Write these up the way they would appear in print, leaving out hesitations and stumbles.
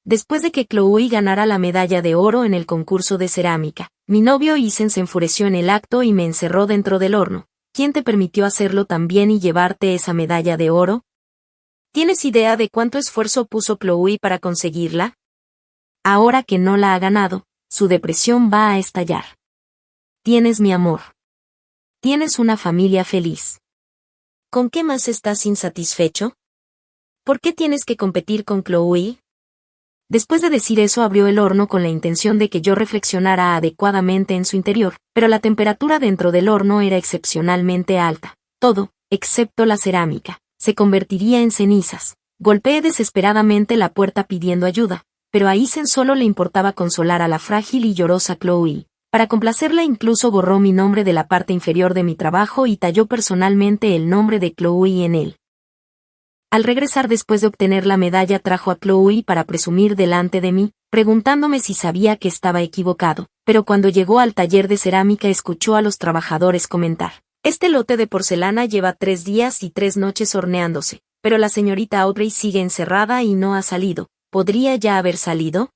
Después de que Chloe ganara la medalla de oro en el concurso de cerámica, mi novio Isen se enfureció en el acto y me encerró dentro del horno. ¿Quién te permitió hacerlo también y llevarte esa medalla de oro? ¿Tienes idea de cuánto esfuerzo puso Chloe para conseguirla? Ahora que no la ha ganado, su depresión va a estallar. Tienes mi amor. Tienes una familia feliz. ¿Con qué más estás insatisfecho? ¿Por qué tienes que competir con Chloe? Después de decir eso abrió el horno con la intención de que yo reflexionara adecuadamente en su interior, pero la temperatura dentro del horno era excepcionalmente alta. Todo, excepto la cerámica, se convertiría en cenizas. Golpeé desesperadamente la puerta pidiendo ayuda, pero a Isen solo le importaba consolar a la frágil y llorosa Chloe. Para complacerla incluso borró mi nombre de la parte inferior de mi trabajo y talló personalmente el nombre de Chloe en él. Al regresar después de obtener la medalla trajo a Chloe para presumir delante de mí, preguntándome si sabía que estaba equivocado, pero cuando llegó al taller de cerámica escuchó a los trabajadores comentar: este lote de porcelana lleva 3 días y 3 noches horneándose, pero la señorita Audrey sigue encerrada y no ha salido. ¿Podría ya haber salido?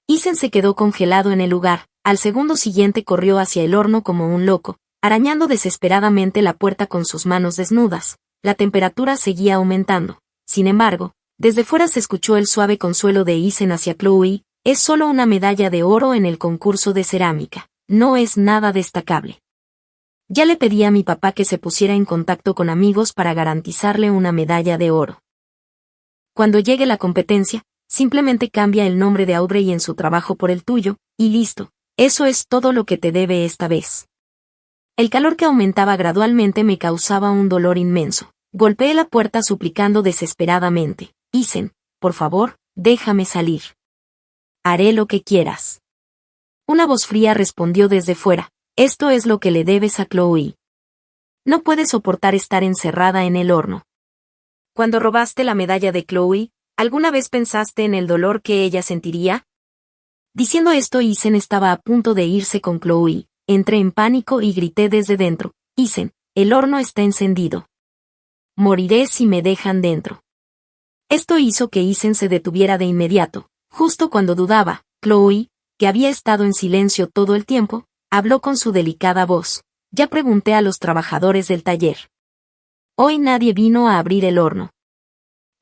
Isen se quedó congelado en el lugar. Al segundo siguiente corrió hacia el horno como un loco, arañando desesperadamente la puerta con sus manos desnudas. La temperatura seguía aumentando. Sin embargo, desde fuera se escuchó el suave consuelo de Isen hacia Chloe: es solo una medalla de oro en el concurso de cerámica. No es nada destacable. Ya le pedí a mi papá que se pusiera en contacto con amigos para garantizarle una medalla de oro. Cuando llegue la competencia, simplemente cambia el nombre de Audrey en su trabajo por el tuyo, y listo. Eso es todo lo que te debe esta vez. El calor que aumentaba gradualmente me causaba un dolor inmenso. Golpeé la puerta suplicando desesperadamente: Isen, por favor, déjame salir. Haré lo que quieras. Una voz fría respondió desde fuera: esto es lo que le debes a Chloe. No puedes soportar estar encerrada en el horno. Cuando robaste la medalla de Chloe, ¿alguna vez pensaste en el dolor que ella sentiría? Diciendo esto, Isen estaba a punto de irse con Chloe. Entré en pánico y grité desde dentro: Isen, el horno está encendido. Moriré si me dejan dentro. Esto hizo que Isen se detuviera de inmediato. Justo cuando dudaba, Chloe, que había estado en silencio todo el tiempo, habló con su delicada voz: ya pregunté a los trabajadores del taller. Hoy nadie vino a abrir el horno.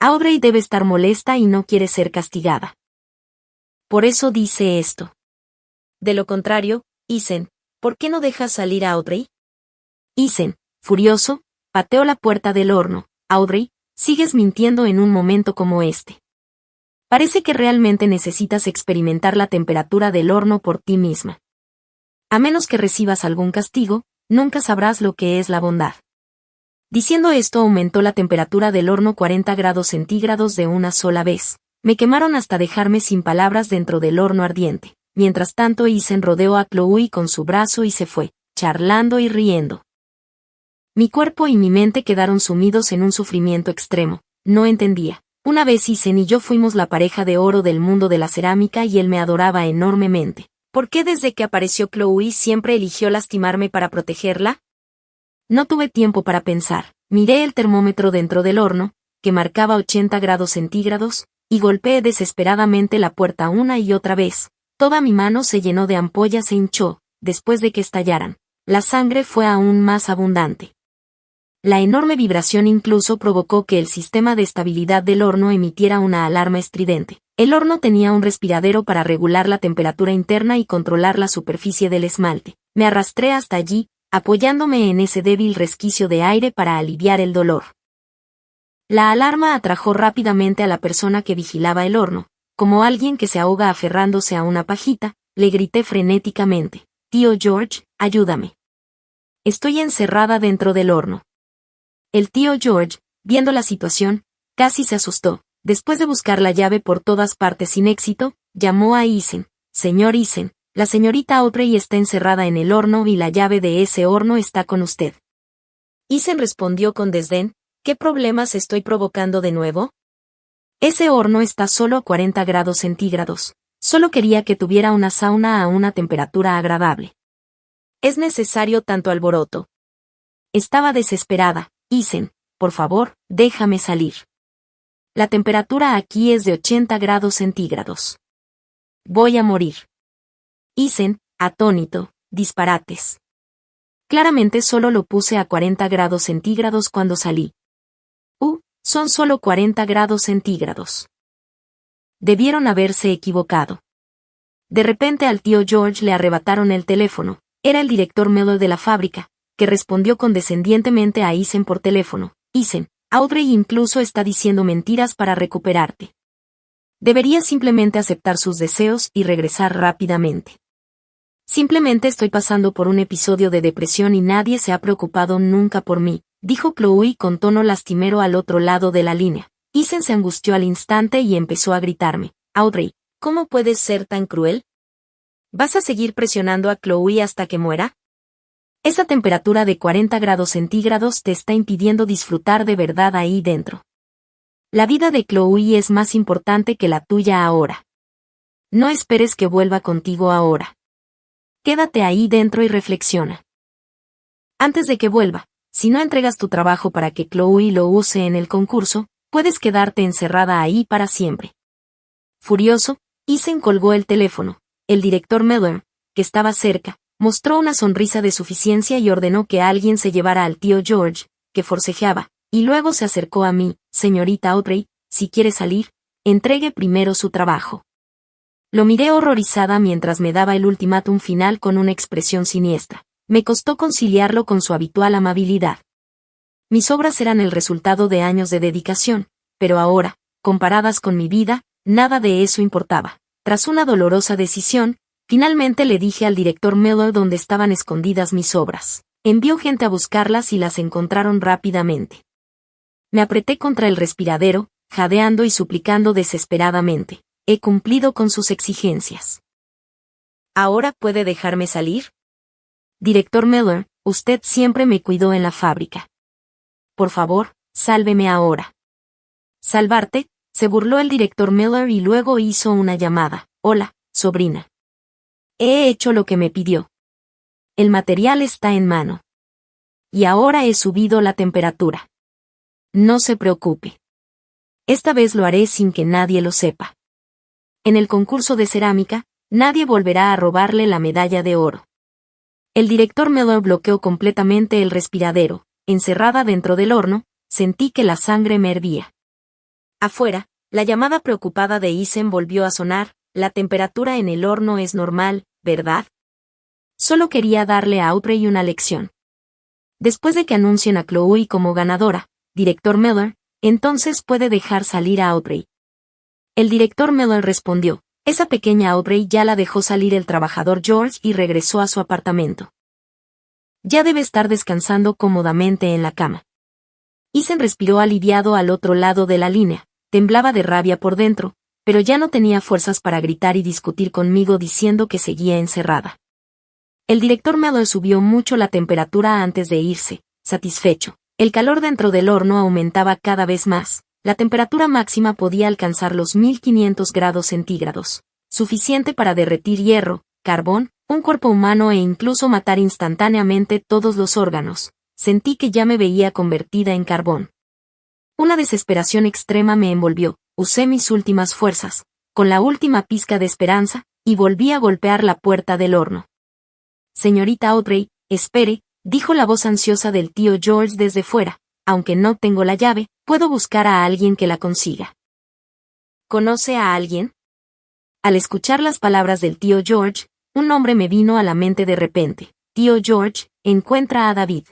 Audrey debe estar molesta y no quiere ser castigada. Por eso dice esto. De lo contrario, Isen, ¿por qué no dejas salir a Audrey? Isen, furioso, pateó la puerta del horno. Audrey, sigues mintiendo en un momento como este. Parece que realmente necesitas experimentar la temperatura del horno por ti misma. A menos que recibas algún castigo, nunca sabrás lo que es la bondad. Diciendo esto aumentó la temperatura del horno 40 grados centígrados de una sola vez. Me quemaron hasta dejarme sin palabras dentro del horno ardiente. Mientras tanto Isen rodeó a Chloe con su brazo y se fue, charlando y riendo. Mi cuerpo y mi mente quedaron sumidos en un sufrimiento extremo. No entendía. Una vez Isen y yo fuimos la pareja de oro del mundo de la cerámica y él me adoraba enormemente. ¿Por qué desde que apareció Chloe siempre eligió lastimarme para protegerla? No tuve tiempo para pensar. Miré el termómetro dentro del horno, que marcaba 80 grados centígrados, y golpeé desesperadamente la puerta una y otra vez. Toda mi mano se llenó de ampollas e hinchó. Después de que estallaran, la sangre fue aún más abundante. La enorme vibración incluso provocó que el sistema de estabilidad del horno emitiera una alarma estridente. El horno tenía un respiradero para regular la temperatura interna y controlar la superficie del esmalte. Me arrastré hasta allí, apoyándome en ese débil resquicio de aire para aliviar el dolor. La alarma atrajo rápidamente a la persona que vigilaba el horno. Como alguien que se ahoga aferrándose a una pajita, le grité frenéticamente: Tío George, ayúdame. Estoy encerrada dentro del horno. El tío George, viendo la situación, casi se asustó. Después de buscar la llave por todas partes sin éxito, llamó a Isen. Señor Isen, la señorita Audrey está encerrada en el horno y la llave de ese horno está con usted. Isen respondió con desdén: ¿qué problemas estoy provocando de nuevo? Ese horno está solo a 40 grados centígrados. Solo quería que tuviera una sauna a una temperatura agradable. Es necesario tanto alboroto. Estaba desesperada. Isen, por favor, déjame salir. La temperatura aquí es de 80 grados centígrados. Voy a morir. Isen, atónito, disparates. Claramente solo lo puse a 40 grados centígrados cuando salí. Son solo 40 grados centígrados. Debieron haberse equivocado. De repente al tío George le arrebataron el teléfono. Era el director Miller de la fábrica, que respondió condescendientemente a Isen por teléfono. Isen, Audrey incluso está diciendo mentiras para recuperarte. Deberías simplemente aceptar sus deseos y regresar rápidamente. Simplemente estoy pasando por un episodio de depresión y nadie se ha preocupado nunca por mí, dijo Chloe con tono lastimero al otro lado de la línea. Isen se angustió al instante y empezó a gritarme. Audrey, ¿cómo puedes ser tan cruel? ¿Vas a seguir presionando a Chloe hasta que muera? Esa temperatura de 40 grados centígrados te está impidiendo disfrutar de verdad ahí dentro. La vida de Chloe es más importante que la tuya ahora. No esperes que vuelva contigo ahora. Quédate ahí dentro y reflexiona. Antes de que vuelva, si no entregas tu trabajo para que Chloe lo use en el concurso, puedes quedarte encerrada ahí para siempre. Furioso, Isen colgó el teléfono. El director Miller, que estaba cerca, mostró una sonrisa de suficiencia y ordenó que alguien se llevara al tío George, que forcejeaba, y luego se acercó a mí. Señorita Audrey, si quiere salir, entregue primero su trabajo. Lo miré horrorizada mientras me daba el ultimátum final con una expresión siniestra. Me costó conciliarlo con su habitual amabilidad. Mis obras eran el resultado de años de dedicación, pero ahora, comparadas con mi vida, nada de eso importaba. Tras una dolorosa decisión, finalmente le dije al director Miller dónde estaban escondidas mis obras. Envió gente a buscarlas y las encontraron rápidamente. Me apreté contra el respiradero, jadeando y suplicando desesperadamente. He cumplido con sus exigencias. ¿Ahora puede dejarme salir? Director Miller, usted siempre me cuidó en la fábrica. Por favor, sálveme ahora. ¿Salvarte? Se burló el director Miller y luego hizo una llamada. Hola, sobrina. He hecho lo que me pidió. El material está en mano. Y ahora he subido la temperatura. No se preocupe. Esta vez lo haré sin que nadie lo sepa. En el concurso de cerámica, nadie volverá a robarle la medalla de oro. El director Miller bloqueó completamente el respiradero. Encerrada dentro del horno, sentí que la sangre me hervía. Afuera, la llamada preocupada de Isen volvió a sonar. La temperatura en el horno es normal, ¿verdad? Solo quería darle a Audrey una lección. Después de que anuncien a Chloe como ganadora, director Miller, entonces puede dejar salir a Audrey. El director Miller respondió. Esa pequeña Audrey ya la dejó salir el trabajador George y regresó a su apartamento. Ya debe estar descansando cómodamente en la cama. Isen respiró aliviado al otro lado de la línea, temblaba de rabia por dentro, pero ya no tenía fuerzas para gritar y discutir conmigo diciendo que seguía encerrada. El director Miller subió mucho la temperatura antes de irse, satisfecho. El calor dentro del horno aumentaba cada vez más. La temperatura máxima podía alcanzar los 1500 grados centígrados, suficiente para derretir hierro, carbón, un cuerpo humano e incluso matar instantáneamente todos los órganos. Sentí que ya me veía convertida en carbón. Una desesperación extrema me envolvió, usé mis últimas fuerzas, con la última pizca de esperanza, y volví a golpear la puerta del horno. Señorita Audrey, espere, dijo la voz ansiosa del tío George desde fuera. Aunque no tengo la llave, puedo buscar a alguien que la consiga. ¿Conoce a alguien? Al escuchar las palabras del tío George, un nombre me vino a la mente de repente. Tío George, encuentra a David.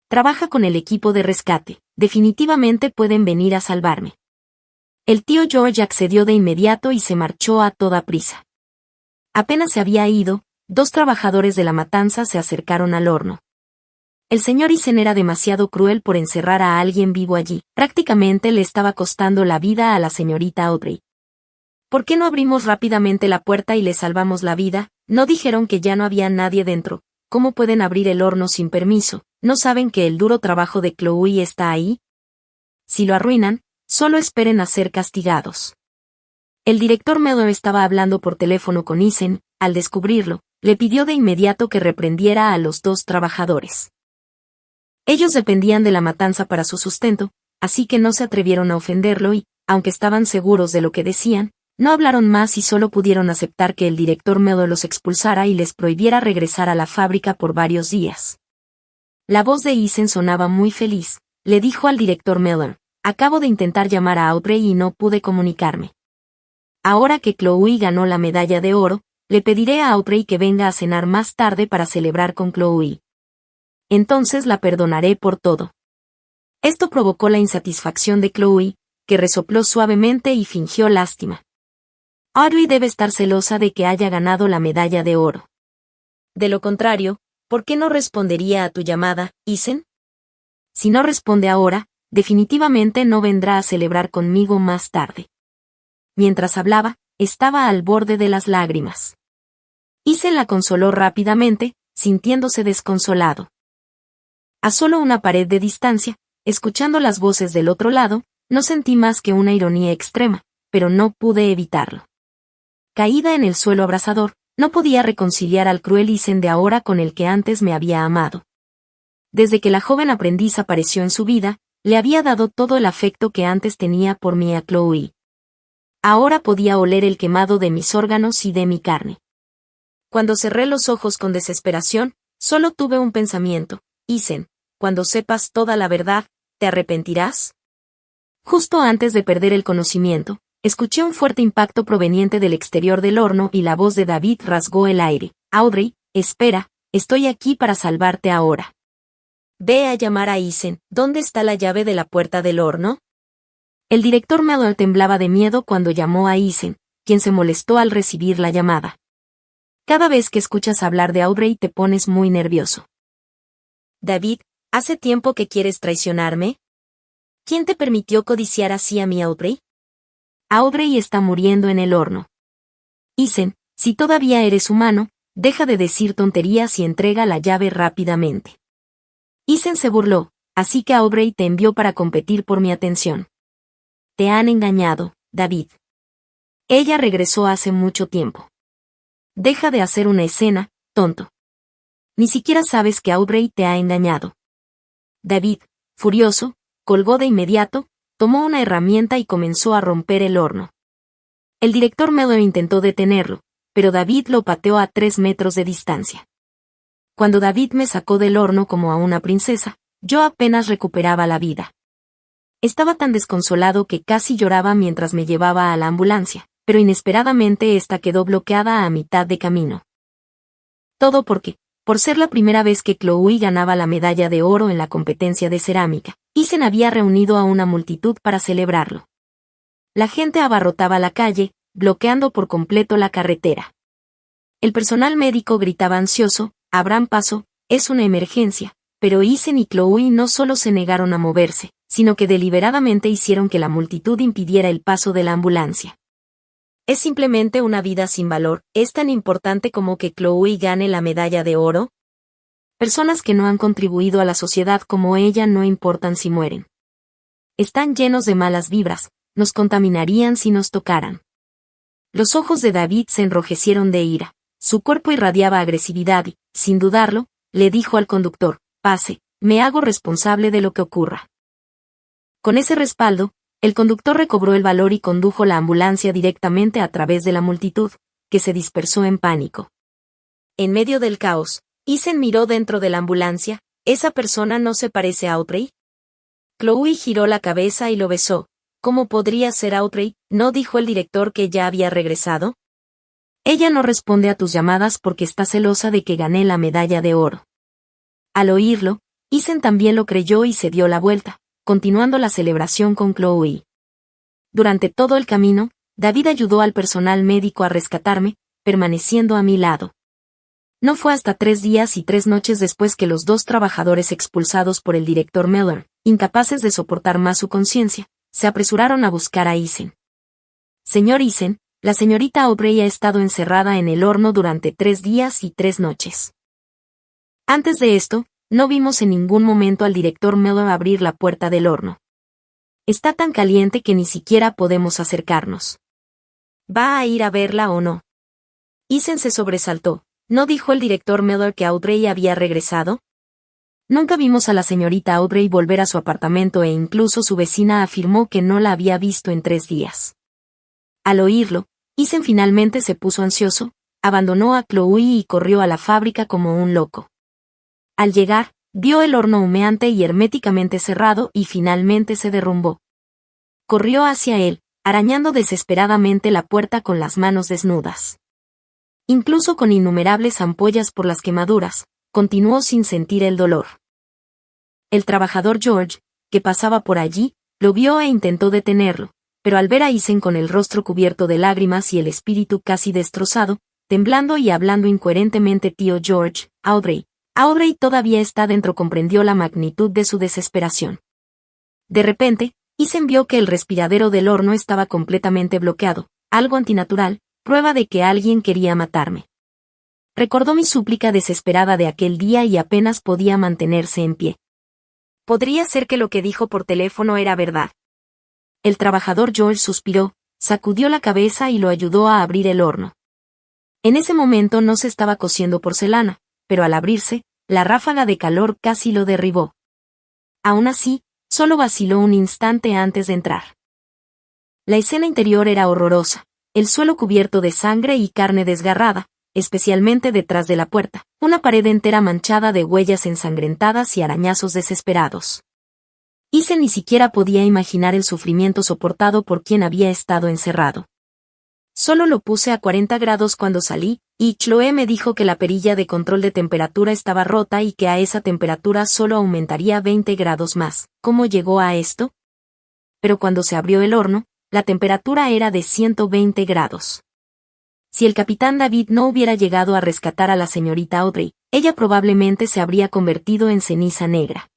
Trabaja con el equipo de rescate. Definitivamente pueden venir a salvarme. El tío George accedió de inmediato y se marchó a toda prisa. Apenas se había ido, 2 trabajadores de la matanza se acercaron al horno. El señor Isen era demasiado cruel por encerrar a alguien vivo allí. Prácticamente le estaba costando la vida a la señorita Audrey. ¿Por qué no abrimos rápidamente la puerta y le salvamos la vida? No dijeron que ya no había nadie dentro. ¿Cómo pueden abrir el horno sin permiso? ¿No saben que el duro trabajo de Chloe está ahí? Si lo arruinan, solo esperen a ser castigados. El director Miller estaba hablando por teléfono con Isen. Al descubrirlo, le pidió de inmediato que reprendiera a los 2 trabajadores. Ellos dependían de la matanza para su sustento, así que no se atrevieron a ofenderlo y, aunque estaban seguros de lo que decían, no hablaron más y solo pudieron aceptar que el director Miller los expulsara y les prohibiera regresar a la fábrica por varios días. La voz de Eisen sonaba muy feliz. Le dijo al director Miller: acabo de intentar llamar a Audrey y no pude comunicarme. Ahora que Chloe ganó la medalla de oro, le pediré a Audrey que venga a cenar más tarde para celebrar con Chloe. Entonces la perdonaré por todo. Esto provocó la insatisfacción de Chloe, que resopló suavemente y fingió lástima. Audrey debe estar celosa de que haya ganado la medalla de oro. De lo contrario, ¿por qué no respondería a tu llamada, Eisen? Si no responde ahora, definitivamente no vendrá a celebrar conmigo más tarde. Mientras hablaba, estaba al borde de las lágrimas. Eisen la consoló rápidamente, sintiéndose desconsolado. A solo una pared de distancia, escuchando las voces del otro lado, no sentí más que una ironía extrema, pero no pude evitarlo. Caída en el suelo abrasador, no podía reconciliar al cruel Eisen de ahora con el que antes me había amado. Desde que la joven aprendiz apareció en su vida, le había dado todo el afecto que antes tenía por mí a Chloe. Ahora podía oler el quemado de mis órganos y de mi carne. Cuando cerré los ojos con desesperación, solo tuve un pensamiento: Eisen, cuando sepas toda la verdad, ¿te arrepentirás? Justo antes de perder el conocimiento, escuché un fuerte impacto proveniente del exterior del horno y la voz de David rasgó el aire. Audrey, espera, estoy aquí para salvarte ahora. Ve a llamar a Eisen. ¿Dónde está la llave de la puerta del horno? El director Miller temblaba de miedo cuando llamó a Eisen, quien se molestó al recibir la llamada. Cada vez que escuchas hablar de Audrey te pones muy nervioso. David, ¿hace tiempo que quieres traicionarme? ¿Quién te permitió codiciar así a mi Audrey? Audrey está muriendo en el horno. Eisen, si todavía eres humano, deja de decir tonterías y entrega la llave rápidamente. Eisen se burló, así que Audrey te envió para competir por mi atención. Te han engañado, David. Ella regresó hace mucho tiempo. Deja de hacer una escena, tonto. Ni siquiera sabes que Audrey te ha engañado. David, furioso, colgó de inmediato, tomó una herramienta y comenzó a romper el horno. El director Miller intentó detenerlo, pero David lo pateó a 3 metros de distancia. Cuando David me sacó del horno como a una princesa, yo apenas recuperaba la vida. Estaba tan desconsolado que casi lloraba mientras me llevaba a la ambulancia, pero inesperadamente esta quedó bloqueada a mitad de camino. Todo porque, por ser la primera vez que Chloe ganaba la medalla de oro en la competencia de cerámica, Eisen había reunido a una multitud para celebrarlo. La gente abarrotaba la calle, bloqueando por completo la carretera. El personal médico gritaba ansioso: abran paso, es una emergencia, pero Eisen y Chloe no solo se negaron a moverse, sino que deliberadamente hicieron que la multitud impidiera el paso de la ambulancia. ¿Es simplemente una vida sin valor? ¿Es tan importante como que Chloe gane la medalla de oro? Personas que no han contribuido a la sociedad como ella no importan si mueren. Están llenos de malas vibras, nos contaminarían si nos tocaran. Los ojos de David se enrojecieron de ira, su cuerpo irradiaba agresividad y, sin dudarlo, le dijo al conductor: pase, me hago responsable de lo que ocurra. Con ese respaldo, el conductor recobró el valor y condujo la ambulancia directamente a través de la multitud, que se dispersó en pánico. En medio del caos, Eisen miró dentro de la ambulancia. ¿Esa persona no se parece a Audrey? Chloe giró la cabeza y lo besó. ¿Cómo podría ser Audrey? ¿No dijo el director que ya había regresado? Ella no responde a tus llamadas porque está celosa de que gané la medalla de oro. Al oírlo, Eisen también lo creyó y se dio la vuelta, continuando la celebración con Chloe. Durante todo el camino, David ayudó al personal médico a rescatarme, permaneciendo a mi lado. No fue hasta 3 días y 3 noches después que los 2 trabajadores expulsados por el director Miller, incapaces de soportar más su conciencia, se apresuraron a buscar a Eisen. Señor Eisen, la señorita Audrey ha estado encerrada en el horno durante 3 días y 3 noches. Antes de esto, no vimos en ningún momento al director Miller abrir la puerta del horno. Está tan caliente que ni siquiera podemos acercarnos. ¿Va a ir a verla o no? Eisen se sobresaltó. ¿No dijo el director Miller que Audrey había regresado? Nunca vimos a la señorita Audrey volver a su apartamento e incluso su vecina afirmó que no la había visto en 3 días. Al oírlo, Ethan finalmente se puso ansioso, abandonó a Chloe y corrió a la fábrica como un loco. Al llegar, vio el horno humeante y herméticamente cerrado y finalmente se derrumbó. Corrió hacia él, arañando desesperadamente la puerta con las manos desnudas. Incluso con innumerables ampollas por las quemaduras, continuó sin sentir el dolor. El trabajador George, que pasaba por allí, lo vio e intentó detenerlo, pero al ver a Ethan con el rostro cubierto de lágrimas y el espíritu casi destrozado, temblando y hablando incoherentemente tío George, Audrey todavía está dentro, comprendió la magnitud de su desesperación. De repente, Ethan vio que el respiradero del horno estaba completamente bloqueado, algo antinatural, prueba de que alguien quería matarme. Recordó mi súplica desesperada de aquel día y apenas podía mantenerse en pie. Podría ser que lo que dijo por teléfono era verdad. El trabajador George suspiró, sacudió la cabeza y lo ayudó a abrir el horno. En ese momento no se estaba cociendo porcelana, pero al abrirse, la ráfaga de calor casi lo derribó. Aún así, solo vaciló un instante antes de entrar. La escena interior era horrorosa, el suelo cubierto de sangre y carne desgarrada, especialmente detrás de la puerta, una pared entera manchada de huellas ensangrentadas y arañazos desesperados. Ethan ni siquiera podía imaginar el sufrimiento soportado por quien había estado encerrado. Solo lo puse a 40 grados cuando salí, y Chloe me dijo que la perilla de control de temperatura estaba rota y que a esa temperatura solo aumentaría 20 grados más. ¿Cómo llegó a esto? Pero cuando se abrió el horno, la temperatura era de 120 grados. Si el capitán David no hubiera llegado a rescatar a la señorita Audrey, ella probablemente se habría convertido en ceniza negra.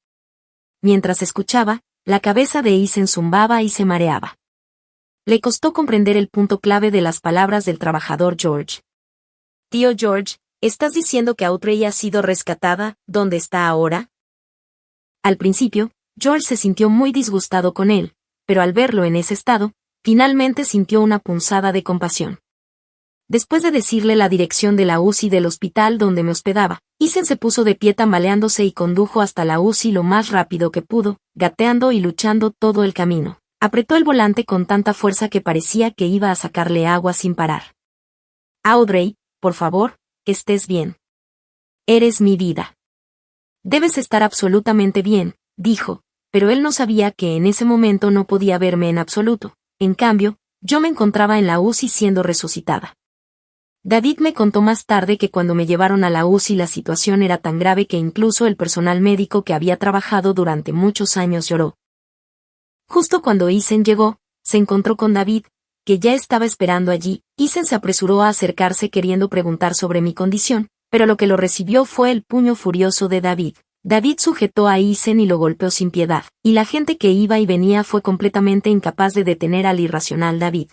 Mientras escuchaba, la cabeza de Ethan zumbaba y se mareaba. Le costó comprender el punto clave de las palabras del trabajador George. Tío George, ¿estás diciendo que Audrey ha sido rescatada? ¿Dónde está ahora? Al principio, George se sintió muy disgustado con él, pero al verlo en ese estado, finalmente sintió una punzada de compasión. Después de decirle la dirección de la UCI del hospital donde me hospedaba, Ethan se puso de pie tambaleándose y condujo hasta la UCI lo más rápido que pudo, gateando y luchando todo el camino. Apretó el volante con tanta fuerza que parecía que iba a sacarle agua sin parar. Audrey, por favor, que estés bien. Eres mi vida. Debes estar absolutamente bien, dijo, pero él no sabía que en ese momento no podía verme en absoluto. En cambio, yo me encontraba en la UCI siendo resucitada. David me contó más tarde que cuando me llevaron a la UCI la situación era tan grave que incluso el personal médico que había trabajado durante muchos años lloró. Justo cuando Ethan llegó, se encontró con David, que ya estaba esperando allí. Ethan se apresuró a acercarse queriendo preguntar sobre mi condición, pero lo que lo recibió fue el puño furioso de David. David sujetó a Ethan y lo golpeó sin piedad, y la gente que iba y venía fue completamente incapaz de detener al irracional David.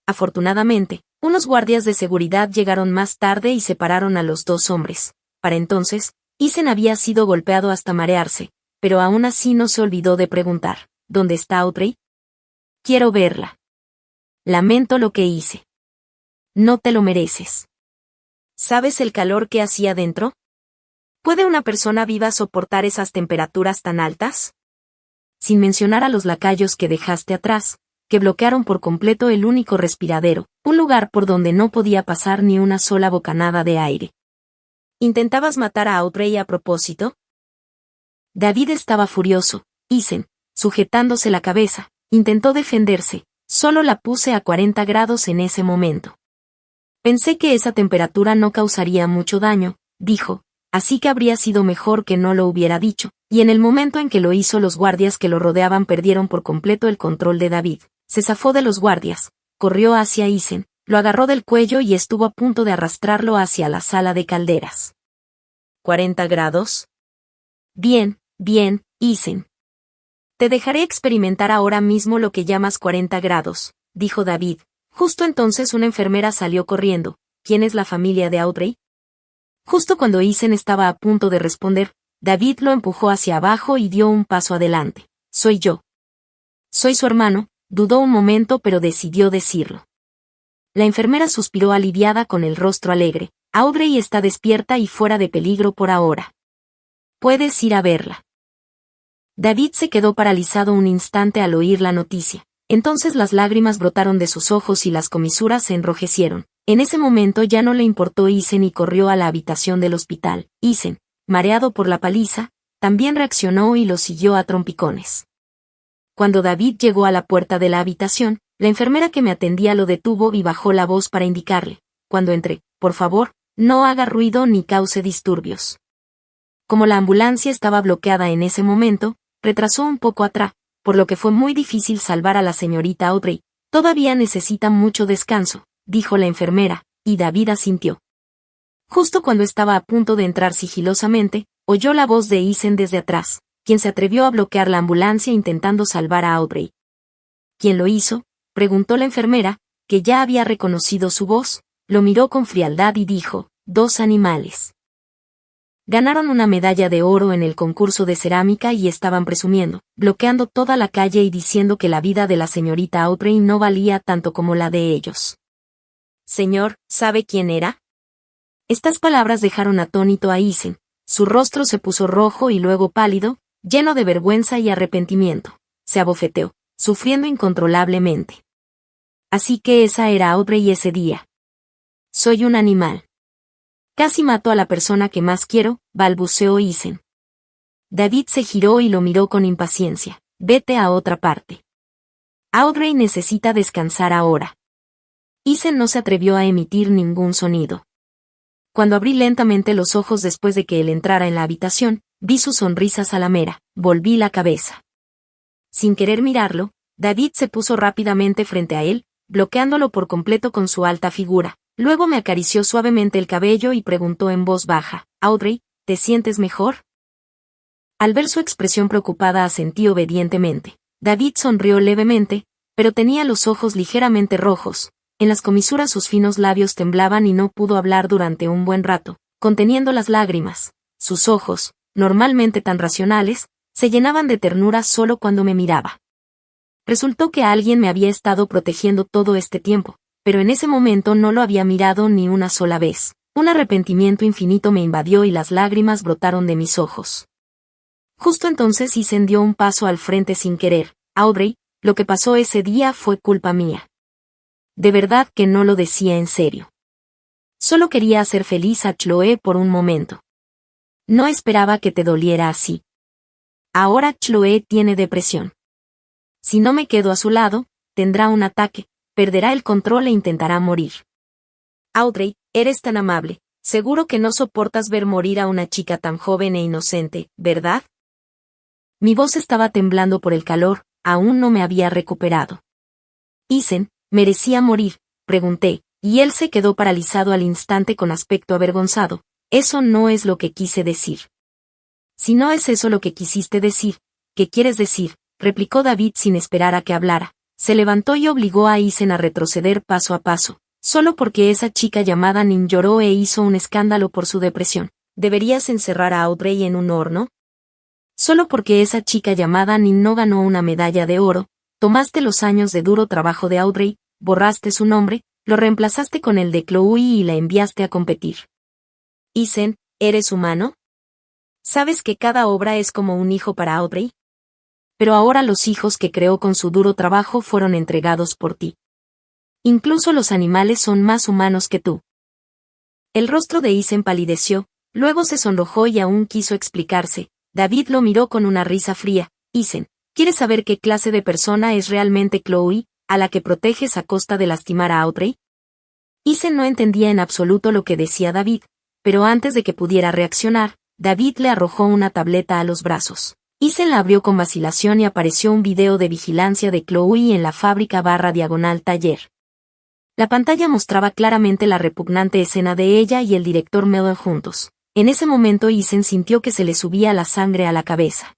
Afortunadamente, unos guardias de seguridad llegaron más tarde y separaron a los dos hombres. Para entonces, Ethan había sido golpeado hasta marearse, pero aún así no se olvidó de preguntar, ¿dónde está Audrey? Quiero verla. Lamento lo que hice. No te lo mereces. ¿Sabes el calor que hacía dentro? ¿Puede una persona viva soportar esas temperaturas tan altas? Sin mencionar a los lacayos que dejaste atrás, que bloquearon por completo el único respiradero, un lugar por donde no podía pasar ni una sola bocanada de aire. ¿Intentabas matar a Audrey a propósito? David estaba furioso. Ethan, sujetándose la cabeza, intentó defenderse. Solo la puse a 40 grados en ese momento. Pensé que esa temperatura no causaría mucho daño, dijo, así que habría sido mejor que no lo hubiera dicho, y en el momento en que lo hizo los guardias que lo rodeaban perdieron por completo el control de David. Se zafó de los guardias, corrió hacia Ethan, lo agarró del cuello y estuvo a punto de arrastrarlo hacia la sala de calderas. ¿40 grados? Bien, Ethan. Te dejaré experimentar ahora mismo lo que llamas 40 grados, dijo David. Justo entonces una enfermera salió corriendo. ¿Quién es la familia de Audrey? Justo cuando Ethan estaba a punto de responder, David lo empujó hacia abajo y dio un paso adelante. Soy yo. Soy su hermano, dudó un momento pero decidió decirlo. La enfermera suspiró aliviada con el rostro alegre. Audrey está despierta y fuera de peligro por ahora. Puedes ir a verla. David se quedó paralizado un instante al oír la noticia. Entonces las lágrimas brotaron de sus ojos y las comisuras se enrojecieron. En ese momento ya no le importó Isen y corrió a la habitación del hospital. Isen, mareado por la paliza, también reaccionó y lo siguió a trompicones. Cuando David llegó a la puerta de la habitación, la enfermera que me atendía lo detuvo y bajó la voz para indicarle: cuando entre, por favor, no haga ruido ni cause disturbios. Como la ambulancia estaba bloqueada en ese momento, retrasó un poco atrás, por lo que fue muy difícil salvar a la señorita Audrey. Todavía necesita mucho descanso, dijo la enfermera, y David asintió. Justo cuando estaba a punto de entrar sigilosamente, oyó la voz de Isen desde atrás, quien se atrevió a bloquear la ambulancia intentando salvar a Audrey. ¿Quién lo hizo?, preguntó la enfermera, que ya había reconocido su voz, lo miró con frialdad y dijo: 2 animales. Ganaron una medalla de oro en el concurso de cerámica y estaban presumiendo, bloqueando toda la calle y diciendo que la vida de la señorita Audrey no valía tanto como la de ellos. Señor, ¿sabe quién era? Estas palabras dejaron atónito a Isen. Su rostro se puso rojo y luego pálido, lleno de vergüenza y arrepentimiento. Se abofeteó, sufriendo incontrolablemente. Así que esa era Audrey ese día. Soy un animal. Casi mato a la persona que más quiero, balbuceó Isen. David se giró y lo miró con impaciencia. Vete a otra parte. Audrey necesita descansar ahora. Isen no se atrevió a emitir ningún sonido. Cuando abrí lentamente los ojos después de que él entrara en la habitación, vi su sonrisa salamera, volví la cabeza. Sin querer mirarlo, David se puso rápidamente frente a él, bloqueándolo por completo con su alta figura. Luego me acarició suavemente el cabello y preguntó en voz baja: Audrey, ¿te sientes mejor? Al ver su expresión preocupada asentí obedientemente. David sonrió levemente, pero tenía los ojos ligeramente rojos. En las comisuras sus finos labios temblaban y no pudo hablar durante un buen rato, conteniendo las lágrimas. Sus ojos, normalmente tan racionales, se llenaban de ternura solo cuando me miraba. Resultó que alguien me había estado protegiendo todo este tiempo, pero en ese momento no lo había mirado ni una sola vez. Un arrepentimiento infinito me invadió y las lágrimas brotaron de mis ojos. Justo entonces Isen dio un paso al frente sin querer. Audrey, lo que pasó ese día fue culpa mía. De verdad que no lo decía en serio. Solo quería hacer feliz a Chloe por un momento. No esperaba que te doliera así. Ahora Chloe tiene depresión. Si no me quedo a su lado, tendrá un ataque, perderá el control e intentará morir. Audrey, eres tan amable, seguro que no soportas ver morir a una chica tan joven e inocente, ¿verdad? Mi voz estaba temblando por el calor, aún no me había recuperado. Isen, ¿merecía morir?, pregunté, y él se quedó paralizado al instante con aspecto avergonzado. Eso no es lo que quise decir. Si no es eso lo que quisiste decir, ¿qué quieres decir?, replicó David sin esperar a que hablara. Se levantó y obligó a Isen a retroceder paso a paso, solo porque esa chica llamada Nin lloró e hizo un escándalo por su depresión. ¿Deberías encerrar a Audrey en un horno? Solo porque esa chica llamada Nin no ganó una medalla de oro, tomaste los años de duro trabajo de Audrey, borraste su nombre, lo reemplazaste con el de Chloe y la enviaste a competir. Isen, ¿eres humano? ¿Sabes que cada obra es como un hijo para Audrey? Pero ahora los hijos que creó con su duro trabajo fueron entregados por ti. Incluso los animales son más humanos que tú. El rostro de Isen palideció, luego se sonrojó y aún quiso explicarse. David lo miró con una risa fría. Isen, ¿quieres saber qué clase de persona es realmente Chloe, a la que proteges a costa de lastimar a Audrey? Isen no entendía en absoluto lo que decía David, pero antes de que pudiera reaccionar, David le arrojó una tableta a los brazos. Isen la abrió con vacilación y apareció un video de vigilancia de Chloe en la fábrica /taller. La pantalla mostraba claramente la repugnante escena de ella y el director Mellon juntos. En ese momento Isen sintió que se le subía la sangre a la cabeza.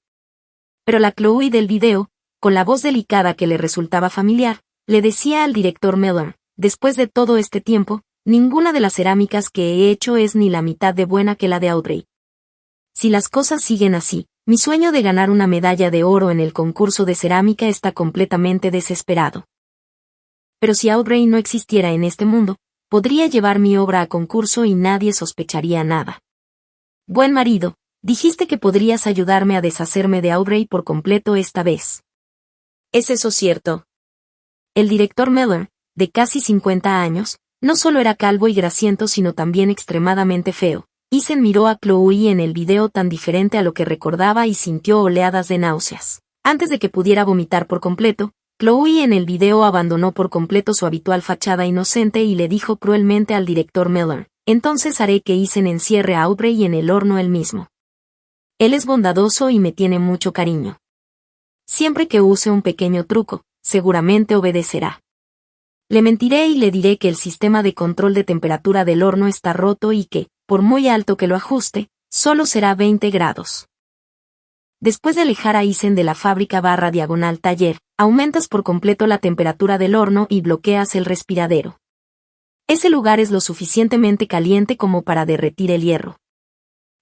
Pero la Chloe del video, con la voz delicada que le resultaba familiar, le decía al director Mellon: después de todo este tiempo, ninguna de las cerámicas que he hecho es ni la mitad de buena que la de Audrey. Si las cosas siguen así, mi sueño de ganar una medalla de oro en el concurso de cerámica está completamente desesperado. Pero si Audrey no existiera en este mundo, podría llevar mi obra a concurso y nadie sospecharía nada. Buen marido, Dijiste que podrías ayudarme a deshacerme de Aubrey por completo esta vez. ¿Es eso cierto? El director Miller, de casi 50 años, no solo era calvo y grasiento sino también extremadamente feo. Ethan miró a Chloe en el video tan diferente a lo que recordaba y sintió oleadas de náuseas. Antes de que pudiera vomitar por completo, Chloe en el video abandonó por completo su habitual fachada inocente y le dijo cruelmente al director Miller, entonces haré que Ethan encierre a Aubrey en el horno él mismo. Él es bondadoso y me tiene mucho cariño. Siempre que use un pequeño truco, seguramente obedecerá. Le mentiré y le diré que el sistema de control de temperatura del horno está roto y que, por muy alto que lo ajuste, solo será 20 grados. Después de alejar a Ethan de la fábrica / taller, aumentas por completo la temperatura del horno y bloqueas el respiradero. Ese lugar es lo suficientemente caliente como para derretir el hierro.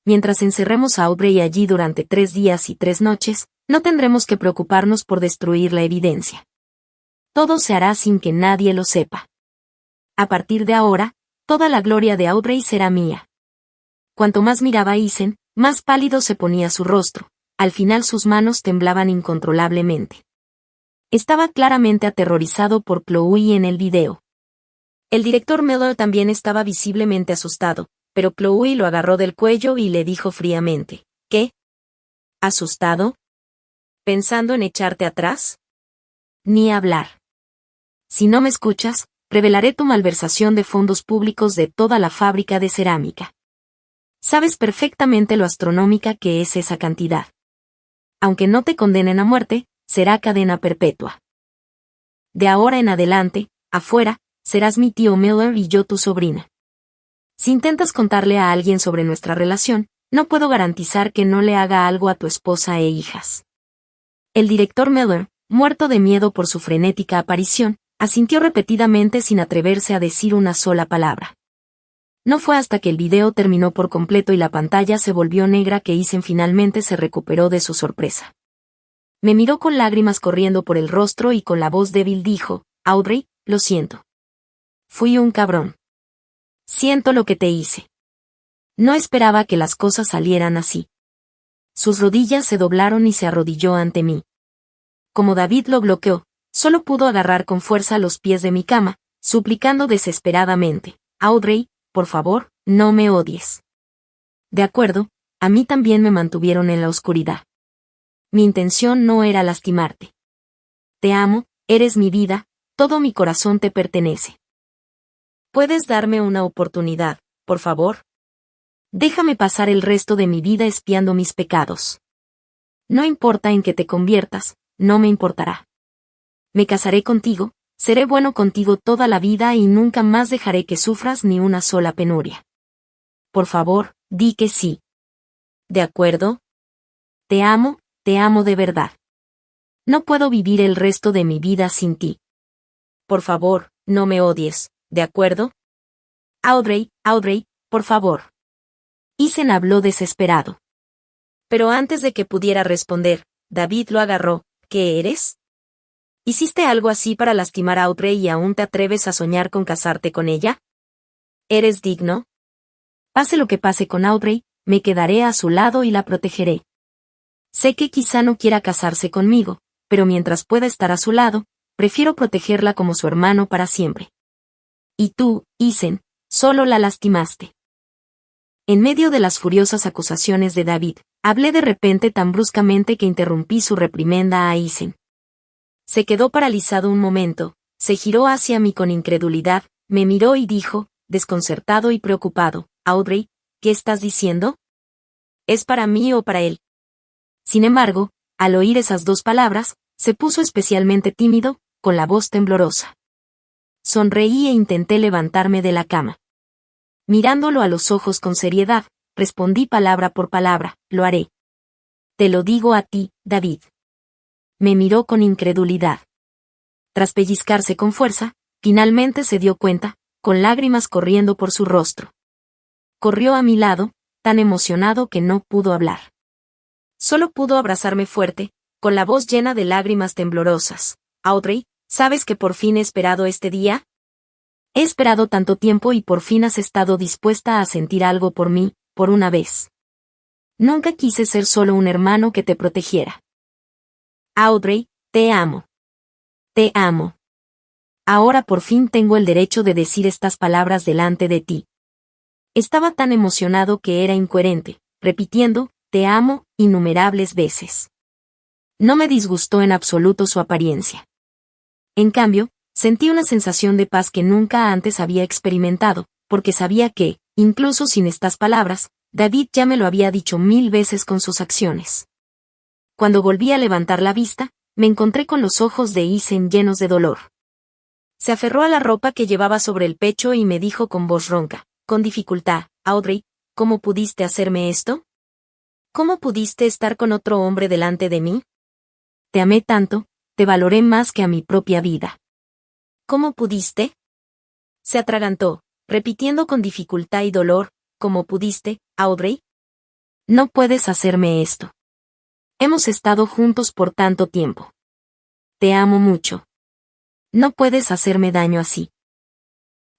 Mientras encerremos a Aubrey allí durante 3 días y 3 noches, no tendremos que preocuparnos por destruir la evidencia. Todo se hará sin que nadie lo sepa. A partir de ahora, toda la gloria de Aubrey será mía. Cuanto más miraba a Ethan, más pálido se ponía su rostro. Al final sus manos temblaban incontrolablemente. Estaba claramente aterrorizado por Chloe en el video. El director Miller también estaba visiblemente asustado, pero Chloe lo agarró del cuello y le dijo fríamente, ¿qué? ¿Asustado? ¿Pensando en echarte atrás? Ni hablar. Si no me escuchas, revelaré tu malversación de fondos públicos de toda la fábrica de cerámica. Sabes perfectamente lo astronómica que es esa cantidad. Aunque no te condenen a muerte, será cadena perpetua. De ahora en adelante, afuera, serás mi tío Miller y yo tu sobrina. Si intentas contarle a alguien sobre nuestra relación, no puedo garantizar que no le haga algo a tu esposa e hijas. El director Miller, muerto de miedo por su frenética aparición, asintió repetidamente sin atreverse a decir una sola palabra. No fue hasta que el video terminó por completo y la pantalla se volvió negra que Ethan finalmente se recuperó de su sorpresa. Me miró con lágrimas corriendo por el rostro y con la voz débil dijo, Aubrey, lo siento. Fui un cabrón. Siento lo que te hice. No esperaba que las cosas salieran así. Sus rodillas se doblaron y se arrodilló ante mí. Como David lo bloqueó, solo pudo agarrar con fuerza los pies de mi cama, suplicando desesperadamente, Aubrey, por favor, no me odies. De acuerdo, a mí también me mantuvieron en la oscuridad. Mi intención no era lastimarte. Te amo, eres mi vida, todo mi corazón te pertenece. ¿Puedes darme una oportunidad, por favor? Déjame pasar el resto de mi vida espiando mis pecados. No importa en qué te conviertas, no me importará. Me casaré contigo, seré bueno contigo toda la vida y nunca más dejaré que sufras ni una sola penuria. Por favor, di que sí. ¿De acuerdo? Te amo de verdad. No puedo vivir el resto de mi vida sin ti. Por favor, no me odies, ¿de acuerdo? Aubrey, por favor. Ethan habló desesperado. Pero antes de que pudiera responder, David lo agarró. ¿Qué eres? ¿Hiciste algo así para lastimar a Aubrey y aún te atreves a soñar con casarte con ella? ¿Eres digno? Pase lo que pase con Aubrey, me quedaré a su lado y la protegeré. Sé que quizá no quiera casarse conmigo, pero mientras pueda estar a su lado, prefiero protegerla como su hermano para siempre. Y tú, Ethan, solo la lastimaste. En medio de las furiosas acusaciones de David, hablé de repente tan bruscamente que interrumpí su reprimenda a Ethan. Se quedó paralizado un momento, se giró hacia mí con incredulidad, me miró y dijo, desconcertado y preocupado, Aubrey, ¿qué estás diciendo? ¿Es para mí o para él? Sin embargo, al oír esas 2 palabras, se puso especialmente tímido, con la voz temblorosa. Sonreí e intenté levantarme de la cama. Mirándolo a los ojos con seriedad, respondí palabra por palabra, lo haré. Te lo digo a ti, David. Me miró con incredulidad. Tras pellizcarse con fuerza, finalmente se dio cuenta, con lágrimas corriendo por su rostro. Corrió a mi lado, tan emocionado que no pudo hablar. Solo pudo abrazarme fuerte, con la voz llena de lágrimas temblorosas. Aubrey, ¿sabes que por fin he esperado este día? He esperado tanto tiempo y por fin has estado dispuesta a sentir algo por mí, por una vez. Nunca quise ser solo un hermano que te protegiera. Audrey, te amo. Te amo. Ahora por fin tengo el derecho de decir estas palabras delante de ti. Estaba tan emocionado que era incoherente, repitiendo, te amo, innumerables veces. No me disgustó en absoluto su apariencia. En cambio, sentí una sensación de paz que nunca antes había experimentado, porque sabía que, incluso sin estas palabras, David ya me lo había dicho 1000 veces con sus acciones. Cuando volví a levantar la vista, me encontré con los ojos de Isen llenos de dolor. Se aferró a la ropa que llevaba sobre el pecho y me dijo con voz ronca, con dificultad, Audrey, ¿cómo pudiste hacerme esto? ¿Cómo pudiste estar con otro hombre delante de mí? Te amé tanto, te valoré más que a mi propia vida. ¿Cómo pudiste? Se atragantó, repitiendo con dificultad y dolor, ¿cómo pudiste, Audrey? No puedes hacerme esto. Hemos estado juntos por tanto tiempo. Te amo mucho. No puedes hacerme daño así.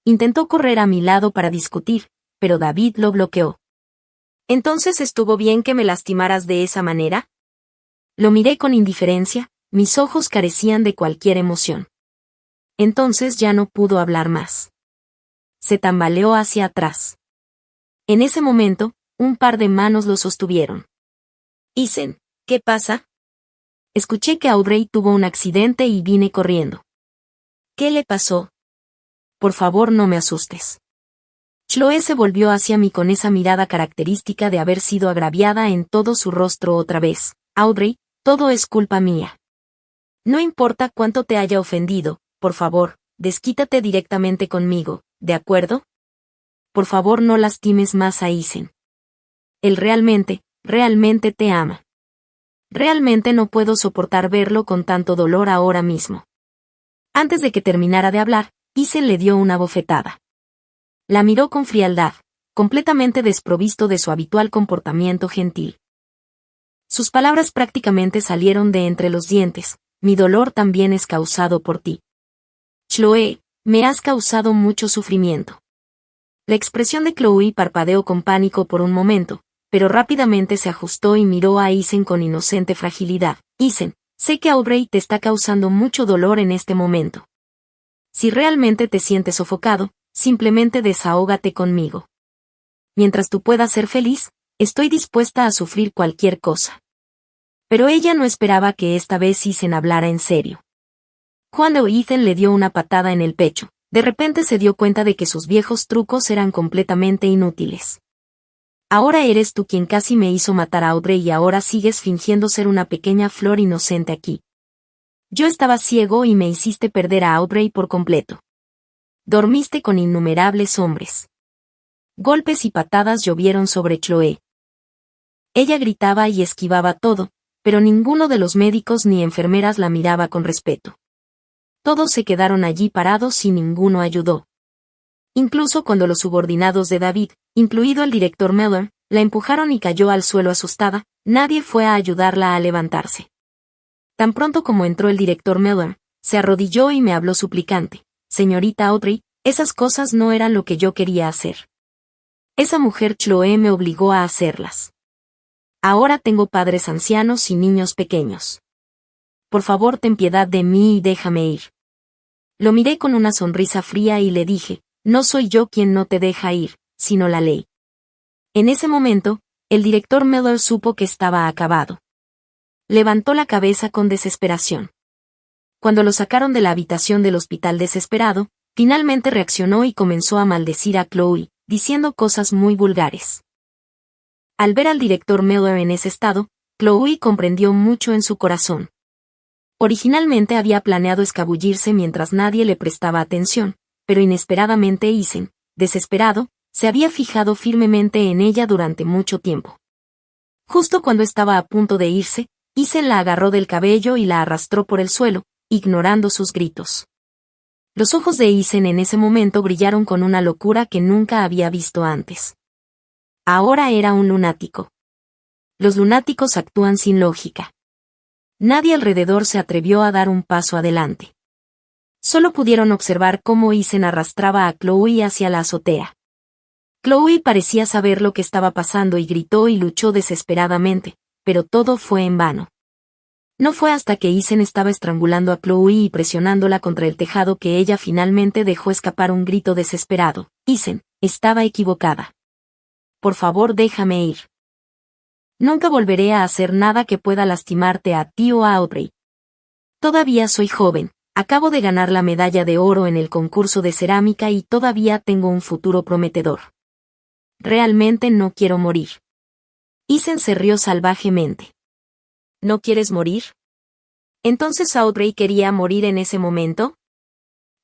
Intentó correr a mi lado para discutir, pero David lo bloqueó. ¿Entonces estuvo bien que me lastimaras de esa manera? Lo miré con indiferencia, mis ojos carecían de cualquier emoción. Entonces ya no pudo hablar más. Se tambaleó hacia atrás. En ese momento, un par de manos lo sostuvieron. Isen, ¿qué pasa? Escuché que Audrey tuvo un accidente y vine corriendo. ¿Qué le pasó? Por favor, no me asustes. Chloe se volvió hacia mí con esa mirada característica de haber sido agraviada en todo su rostro otra vez. Audrey, todo es culpa mía. No importa cuánto te haya ofendido, por favor, desquítate directamente conmigo, ¿de acuerdo? Por favor, no lastimes más a Isen. Él realmente te ama. Realmente no puedo soportar verlo con tanto dolor ahora mismo. Antes de que terminara de hablar, Isen le dio una bofetada. La miró con frialdad, completamente desprovisto de su habitual comportamiento gentil. Sus palabras prácticamente salieron de entre los dientes, mi dolor también es causado por ti. Chloe, me has causado mucho sufrimiento. La expresión de Chloe parpadeó con pánico por un momento, pero rápidamente se ajustó y miró a Isen con inocente fragilidad. Isen, sé que Audrey te está causando mucho dolor en este momento. Si realmente te sientes sofocado, simplemente desahógate conmigo. Mientras tú puedas ser feliz, estoy dispuesta a sufrir cualquier cosa. Pero ella no esperaba que esta vez Isen hablara en serio. Cuando Ethan le dio una patada en el pecho, de repente se dio cuenta de que sus viejos trucos eran completamente inútiles. Ahora eres tú quien casi me hizo matar a Audrey y ahora sigues fingiendo ser una pequeña flor inocente aquí. Yo estaba ciego y me hiciste perder a Audrey por completo. Dormiste con innumerables hombres. Golpes y patadas llovieron sobre Chloe. Ella gritaba y esquivaba todo, pero ninguno de los médicos ni enfermeras la miraba con respeto. Todos se quedaron allí parados y ninguno ayudó. Incluso cuando los subordinados de David, incluido el director Miller, la empujaron y cayó al suelo asustada, nadie fue a ayudarla a levantarse. Tan pronto como entró el director Miller, se arrodilló y me habló suplicante. Señorita Audrey, esas cosas no eran lo que yo quería hacer. Esa mujer Chloe me obligó a hacerlas. Ahora tengo padres ancianos y niños pequeños. Por favor, ten piedad de mí y déjame ir. Lo miré con una sonrisa fría y le dije, no soy yo quien no te deja ir, sino la ley. En ese momento, el director Miller supo que estaba acabado. Levantó la cabeza con desesperación. Cuando lo sacaron de la habitación del hospital desesperado, finalmente reaccionó y comenzó a maldecir a Chloe, diciendo cosas muy vulgares. Al ver al director Miller en ese estado, Chloe comprendió mucho en su corazón. Originalmente había planeado escabullirse mientras nadie le prestaba atención, pero inesperadamente Isen, desesperado, se había fijado firmemente en ella durante mucho tiempo. Justo cuando estaba a punto de irse, Isen la agarró del cabello y la arrastró por el suelo, ignorando sus gritos. Los ojos de Isen en ese momento brillaron con una locura que nunca había visto antes. Ahora era un lunático. Los lunáticos actúan sin lógica. Nadie alrededor se atrevió a dar un paso adelante. Solo pudieron observar cómo Isen arrastraba a Chloe hacia la azotea. Chloe parecía saber lo que estaba pasando y gritó y luchó desesperadamente, pero todo fue en vano. No fue hasta que Ethan estaba estrangulando a Chloe y presionándola contra el tejado que ella finalmente dejó escapar un grito desesperado. Ethan, estaba equivocada. Por favor, déjame ir. Nunca volveré a hacer nada que pueda lastimarte a ti o a Audrey. Todavía soy joven, acabo de ganar la medalla de oro en el concurso de cerámica y todavía tengo un futuro prometedor. Realmente no quiero morir. Ethan se rió salvajemente. ¿No quieres morir? ¿Entonces Audrey quería morir en ese momento?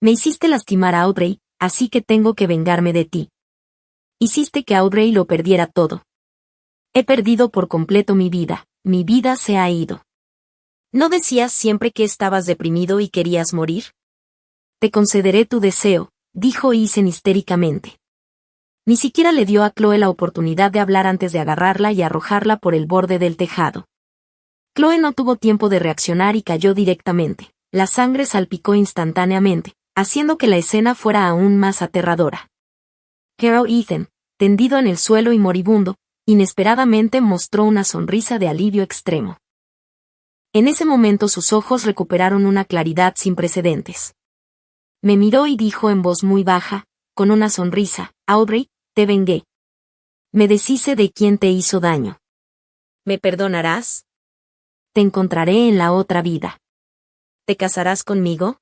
Me hiciste lastimar a Audrey, así que tengo que vengarme de ti. Hiciste que Audrey lo perdiera todo. He perdido por completo mi vida se ha ido. ¿No decías siempre que estabas deprimido y querías morir? Te concederé tu deseo, dijo Ethan histéricamente. Ni siquiera le dio a Chloe la oportunidad de hablar antes de agarrarla y arrojarla por el borde del tejado. Chloe no tuvo tiempo de reaccionar y cayó directamente. La sangre salpicó instantáneamente, haciendo que la escena fuera aún más aterradora. Pero Ethan, tendido en el suelo y moribundo, inesperadamente mostró una sonrisa de alivio extremo. En ese momento sus ojos recuperaron una claridad sin precedentes. Me miró y dijo en voz muy baja, con una sonrisa, Audrey, te vengué. Me deshice de quien te hizo daño. ¿Me perdonarás? Te encontraré en la otra vida. ¿Te casarás conmigo?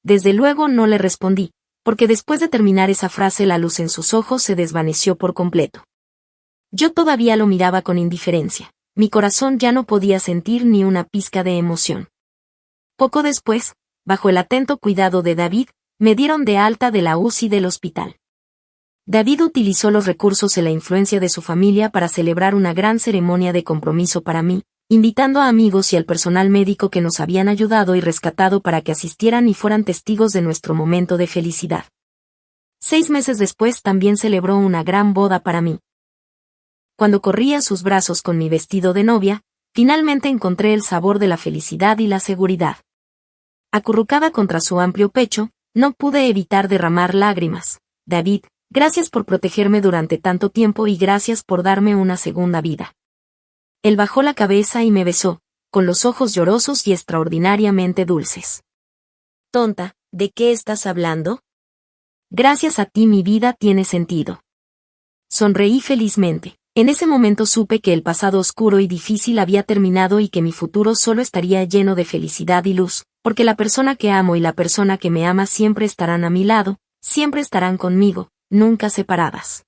Desde luego no le respondí, porque después de terminar esa frase la luz en sus ojos se desvaneció por completo. Yo todavía lo miraba con indiferencia. Mi corazón ya no podía sentir ni una pizca de emoción. Poco después, bajo el atento cuidado de David, me dieron de alta de la UCI del hospital. David utilizó los recursos y la influencia de su familia para celebrar una gran ceremonia de compromiso para mí, invitando a amigos y al personal médico que nos habían ayudado y rescatado para que asistieran y fueran testigos de nuestro momento de felicidad. 6 meses después también celebró una gran boda para mí. Cuando corría sus brazos con mi vestido de novia, finalmente encontré el sabor de la felicidad y la seguridad. Acurrucada contra su amplio pecho, no pude evitar derramar lágrimas. David, gracias por protegerme durante tanto tiempo y gracias por darme una segunda vida. Él bajó la cabeza y me besó, con los ojos llorosos y extraordinariamente dulces. Tonta, ¿de qué estás hablando? Gracias a ti mi vida tiene sentido. Sonreí felizmente. En ese momento supe que el pasado oscuro y difícil había terminado y que mi futuro solo estaría lleno de felicidad y luz, porque la persona que amo y la persona que me ama siempre estarán a mi lado, siempre estarán conmigo, nunca separadas.